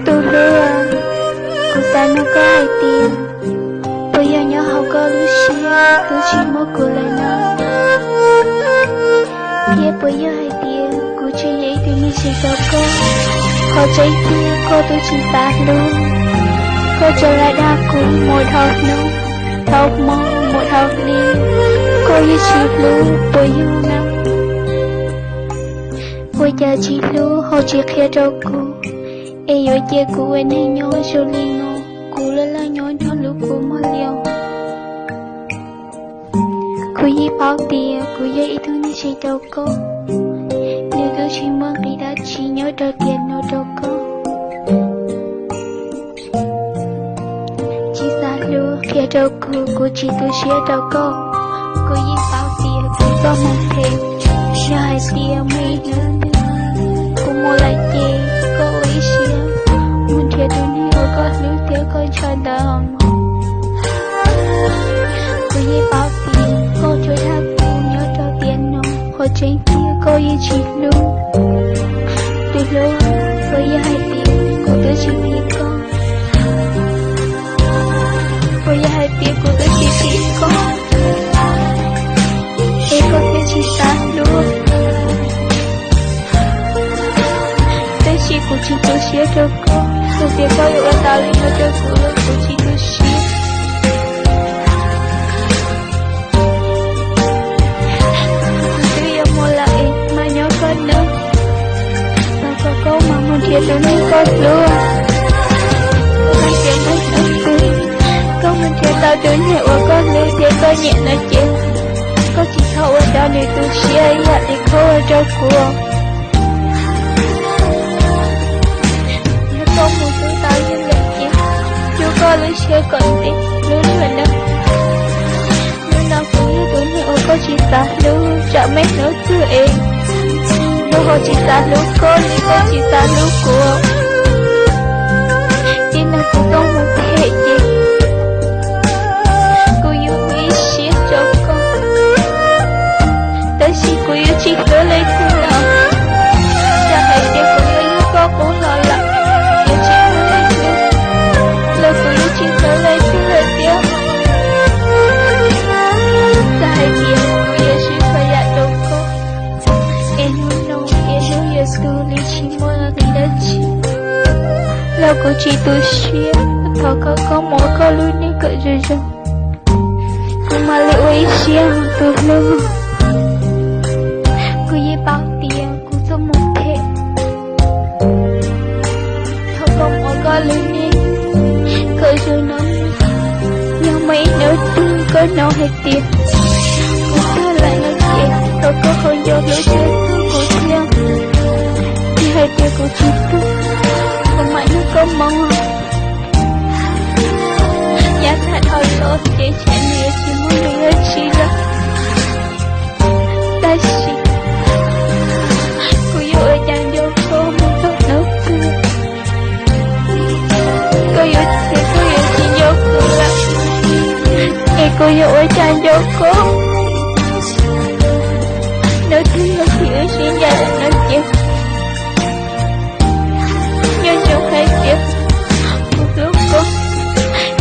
Tôi lừa cô ta nó có hai tiền. Bây giờ nhỏ học có lưu xia tôi chỉ muốn cô lại nó. Phía bây giờ hai tiền cô chỉ dễ tôi mình sẽ cho cô. Cô cháy tiền cô tôi chỉ ta luôn. Cô trở lại đa cùng một học nông học mong một học đi. Cô như chỉ luôn bây giờ năm. Bây giờ chỉ luôn họ chỉ khía cho cô. Ê yo chia cô anh hay nhớ cho linh ngô. Cô là nhớ cho lúc cô mà liều. Cô yi bao tiền cô yi ý thức như sẽ cho cô. Nếu tôi chỉ mong đi đã chỉ nhớ cho tiền nó cho cô. Chỉ xa lưu khía cho cô chỉ tôi sẽ cho cô. Cô yi bao tiền cô có mong thêm. Cho hai tiền mấy nữa. Cô mua lại gì cô ý xíu. Muốn thiệt tôi đi ở có lưu tiếc con cho đầm. Cô yi bao tiền cô cho thác cô nhớ cho tiền nó. Cô trên kia cô yi chỉ luôn. Tuy luôn cô yi hai tiền cô tôi chỉ biết con. Cô yi hai tiền cô tôi chỉ biết con. Ê cô tôi chỉ xa luôn. Tôi chỉ cô chỉ tôi xía cho cô. Tôi biết có yêu ở tao lên cho cô là cô chỉ tôi xía. Tôi yêu một lại mà nhớ con nữa. Sao có cô mà muốn thiệt tôi nên có luôn. Cô mang tiền mất ở tôi. Cô muốn thiệt tao tôi nhẹ ở con lưu thiệt có nhẹ nói chuyện. Cô chỉ thâu ở đó để tôi xía ấy hạ để cô ở cho cô. Có một thứ tao như vậy chứ. Chú có lưu xía còn đi. Lưu lưu là đâu. Lưu nào cũng như tôi nhẹ ở cô chỉ xa lưu. Chả mấy nữa thư em. Lưu họ chỉ xa lưu cô. Lưu cô chỉ xa lưu cô. Đi nào cũng có một thế gì. Cô yêu ý xía cho con. Tới khi cô yêu chỉ hứa lấy thương lòng. Chả hãy để cô yêu như có bố lo lặng. Yêu chỉ hứa lấy thương. Lời cô yêu chỉ hứa lấy thương lời tiếc. Chả hãy biết cô yêu chỉ phải dạy đâu cô. Em muốn nông em muốn yêu school lý chỉ muốn là đi đất chi. Lâu cô chỉ tu xuyên. Thọ có mỗi có lui đi cỡ rồi rồi. Cô mà liệu ý xuyên từ lâu. Cô yi bao tiền cô cho một thế. Thọ có mỗi có lui đi cỡ rồi nó. Nhưng mấy nếu tin có nào hết tiền. Cô đưa lại nói chuyện. Thọ có không vô lối chơi thương cô theo. Thì hai tiền cô chỉ thương. Còn mãi nó có mong. Giá thật hồi lỗ để chạy nghĩa chỉ muốn đi ở chi là. Ta chỉ cô yêu ở chàng vô cô muốn tốt nấu cười. Cô yêu chỉ vô cô là. Ê cô yêu ở chàng vô cô. Nói thương nó chỉ ở xin gia đình nói chuyện. Nhớ chung hai chuyện. Một lúc cô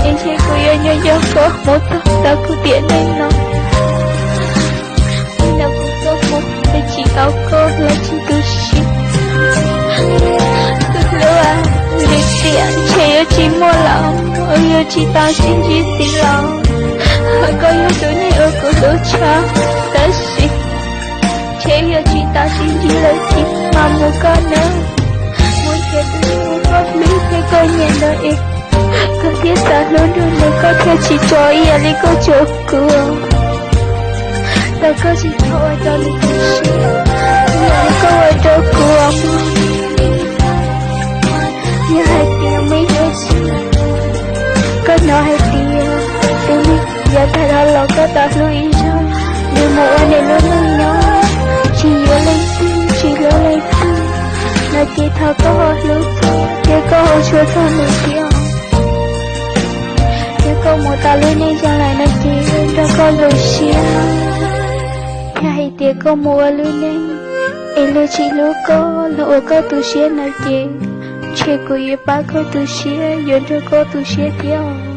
em thấy cô yêu nhớ nhớ cô. Một tốt ta cứ tiện lên nó. Khi nào cũng tốt một. Tôi chỉ bảo cô là chỉ tôi xin. Tôi lưu à. Lịch tiện chỉ yêu chỉ mua lòng. Ôi yêu chỉ tao xin chỉ xin lòng. Hỏi cô yêu tôi này ở cô đổ cho. Ta xin. Chỉ yêu chỉ tao xin chỉ lời chỉ. Mà mua con nữa. Muốn thiệt tôi muốn góp lý. Thế cô nhẹ nợ em. Có thiết xa luôn luôn nếu có thể chỉ cho ý lý cô chỗ cửa. Ta có chỉ thôi cho lý cô xí. Nhờ cô ở chỗ cửa. Nhờ hai tiếng mấy đứa xí. Có nói hai tiếng. Tôi nghĩ giờ ta đó là có ta lưu ý cho. Nếu mùa này luôn luôn nhớ. Chỉ yêu lấy thương, chỉ lưu lấy thương. Nói chỉ thao có hồi lưu thương. Để có hồi chúa cho mình tiếng. Cô một ta lưu nên cho lại nói chuyện cho cô lưu xia. Hai tiếng cô mua lưu nên. Em lưu chỉ lưu cô lưu cô tu xia nói chuyện. che cô yêu ba cô tu xía, yêu cho cô tu xía tiêu.